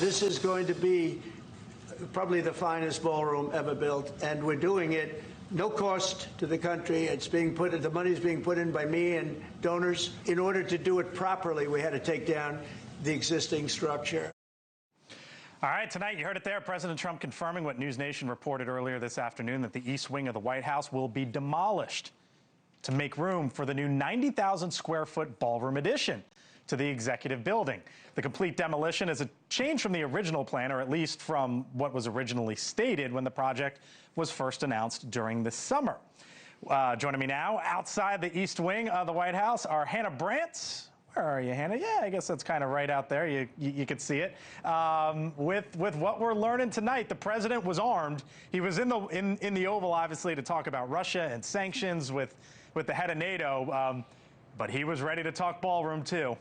This is going to be probably the finest ballroom ever built, and we're doing it no cost to the country. It's being put, the money's being put in by me and donors. In order to do it properly, we had to take down the existing structure. All right, tonight you heard it there. President Trump confirming what NewsNation reported earlier this afternoon, that the east wing of the White House will be demolished to make room for the new 90,000 square foot ballroom addition to the executive building. The complete demolition is a change from the original plan, or at least from what was originally stated when the project was first announced during the summer. Joining me now outside the east wing of the White House are Hannah Brandt. Where are you, Hannah? Yeah, I guess that's kind of right out there. You could see it. With what we're learning tonight, the president was armed. He was in the Oval, obviously, to talk about Russia and sanctions with the head of NATO, but he was ready to talk ballroom too.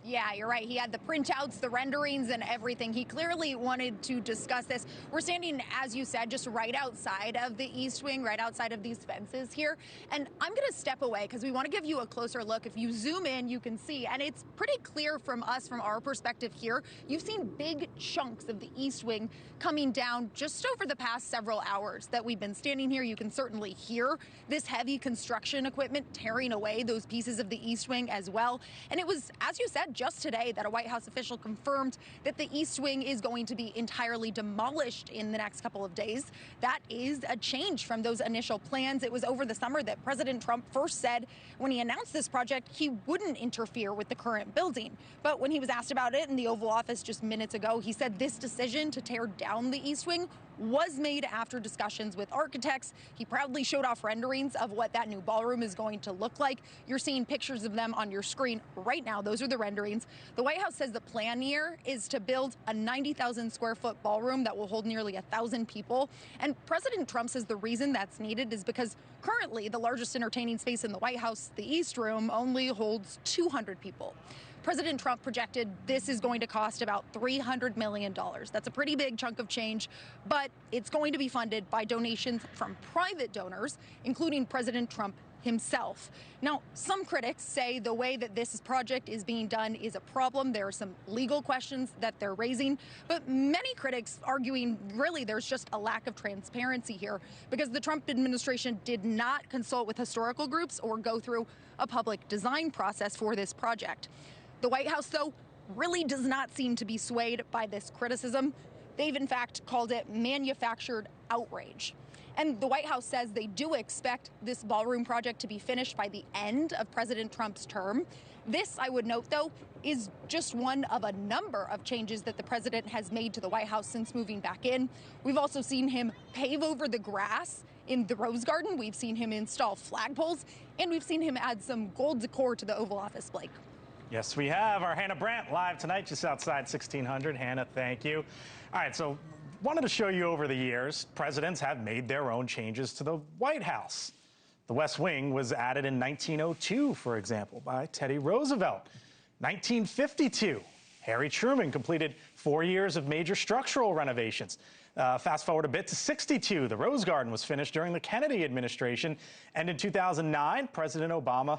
Yeah, you're right. He had the printouts, the renderings, and everything. He clearly wanted to discuss this. We're standing, as you said, just right outside of the East Wing, right outside of these fences here. And I'm going to step away because we want to give you a closer look. If you zoom in, you can see, and it's pretty clear from us, from our perspective here, you've seen big chunks of the East Wing coming down just over the past several hours that we've been standing here. You can certainly hear this heavy construction equipment tearing away those pieces of the East Wing as well. And it was, as you said, just today that a White House official confirmed that the East Wing is going to be entirely demolished in the next couple of days. That is a change from those initial plans. It was over the summer that President Trump first said when he announced this project he wouldn't interfere with the current building. But when he was asked about it in the Oval Office just minutes ago, he said this decision to tear down the East Wing was made after discussions with architects. He proudly showed off renderings of what that new ballroom is going to look like. You're seeing pictures of them on your screen right now. Those are the renderings. The White House says the plan here is to build a 90,000 square foot ballroom that will hold nearly 1,000 people. And President Trump says the reason that's needed is because currently the largest entertaining space in the White House, the East Room, only holds 200 people. President Trump projected this is going to cost about $300 million. That's a pretty big chunk of change, but it's going to be funded by donations from private donors, including President Trump himself. Now, some critics say the way that this project is being done is a problem. There are some legal questions that they're raising, but many critics arguing really there's just a lack of transparency here because the Trump administration did not consult with historical groups or go through a public design process for this project. The White House, though, really does not seem to be swayed by this criticism. They've, in fact, called it manufactured outrage. And the White House says they do expect this ballroom project to be finished by the end of President Trump's term. This, I would note, though, is just one of a number of changes that the president has made to the White House since moving back in. We've also seen him pave over the grass in the Rose Garden. We've seen him install flagpoles, and we've seen him add some gold decor to the Oval Office, Blake. Yes, we have our Hannah Brandt live tonight, just outside 1600. Hannah, thank you. All right, so wanted to show you over the years, presidents have made their own changes to the White House. The West Wing was added in 1902, for example, by Teddy Roosevelt. 1952, Harry Truman completed 4 years of major structural renovations. Fast forward a bit to 62, the Rose Garden was finished during the Kennedy administration. And in 2009, President Obama,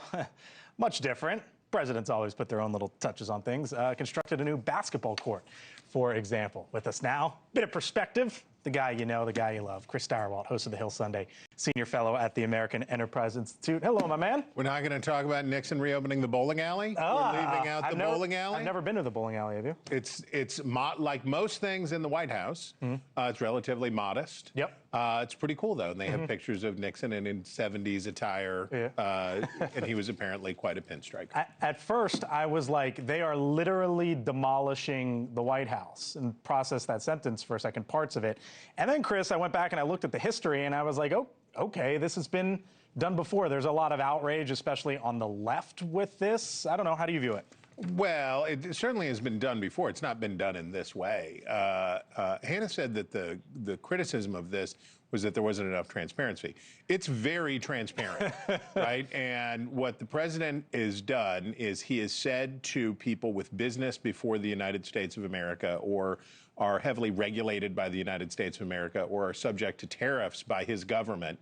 much different, presidents always put their own little touches on things, constructed a new basketball court, for example. With us now, bit of perspective, the guy you know, the guy you love, Chris Starwalt, host of The Hill Sunday, senior fellow at the American Enterprise Institute. Hello, my man. We're not going to talk about Nixon reopening the bowling alley? We're leaving out the bowling alley? I've never been to the bowling alley, have you? It's like most things in the White House. It's relatively modest. Yep. It's pretty cool, though. And they have pictures of Nixon in 70s attire. And he was apparently quite a pinstriker. At first, I was like, they are literally demolishing the White House, and process that sentence for a second, parts of it. And then, Chris, I went back and I looked at the history, and I was like, oh, okay, this has been done before. There's a lot of outrage, especially on the left with this. I don't know. How do you view it? Well, it certainly has been done before. It's not been done in this way. Hannah said that the criticism of this was that there wasn't enough transparency. It's very transparent, right? And what the president has done is he has said to people with business before the United States of America, or are heavily regulated by the United States of America, or are subject to tariffs by his government,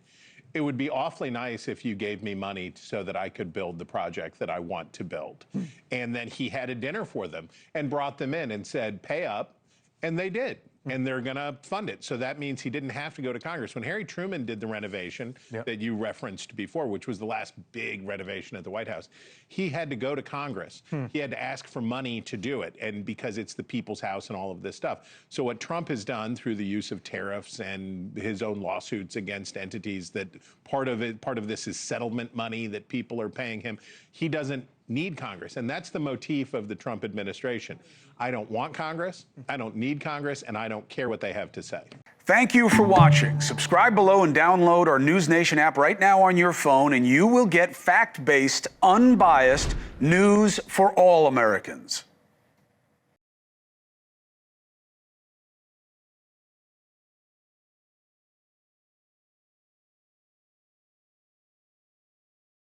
it would be awfully nice if you gave me money so that I could build the project that I want to build. And then he had a dinner for them and brought them in and said, pay up. And they did. And they're going to fund it. So that means he didn't have to go to Congress. When Harry Truman did the renovation that you referenced before, which was the last big renovation at the White House, he had to go to Congress. He had to ask for money to do it, and because it's the people's house and all of this stuff. So what Trump has done through the use of tariffs and his own lawsuits against entities, that part of this is settlement money that people are paying him. He doesn't need Congress. And that's the motif of the Trump administration. I don't want Congress, I don't need Congress, and I don't care what they have to say. Thank you for watching. Subscribe below and download our NewsNation app right now on your phone, and you will get fact-based, unbiased news for all Americans.